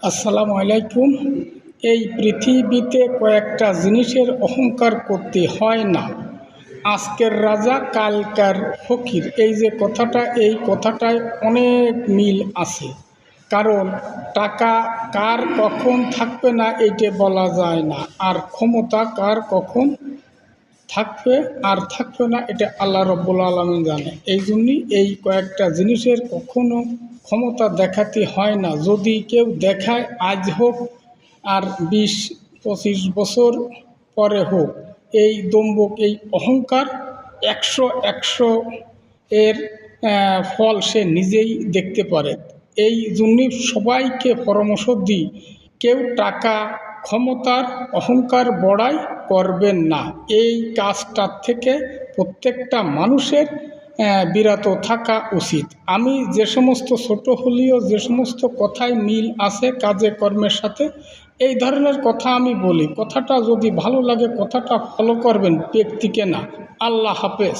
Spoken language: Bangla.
আসসালামু আলাইকুম। এই পৃথিবীতে কয়েকটা জিনিসের অহংকার করতে হয় না। আজকের রাজা কালকার ফকির, এই যে কথাটা, এই কথাটায় অনেক মিল আছে। কারণ টাকা কার কখন থাকবে না এইটা বলা যায় না, আর ক্ষমতা কার কখন থাকবে আর থাকবে না এটা আল্লাহ রব্বুল আলামিন জানে। এই জন্যই এই কয়েকটা জিনিসের কখনো ক্ষমতা দেখাতে হয় না। যদি কেউ দেখায়, আজ হোক আর 20-25 বছর পরে হোক, এই দম্ভক, এই অহংকার 100 এর ফল সে নিজেই দেখতে পারে। এই জন্যই সবাইকে পরামর্শ দিই, কেউ টাকা ক্ষমতার অহংকার বড়াই করবেন না। এই কাজটার থেকে প্রত্যেকটা মানুষের বিরত থাকা উচিত। আমি যে সমস্ত ছোট হলেও যে সমস্ত কথায় মিল আছে কাজে কর্মের সাথে, এই ধরনের কথা আমি বলি। কথাটা যদি ভালো লাগে কথাটা ফলো করবেন, ব্যক্তিকে না। আল্লাহ হাফেজ।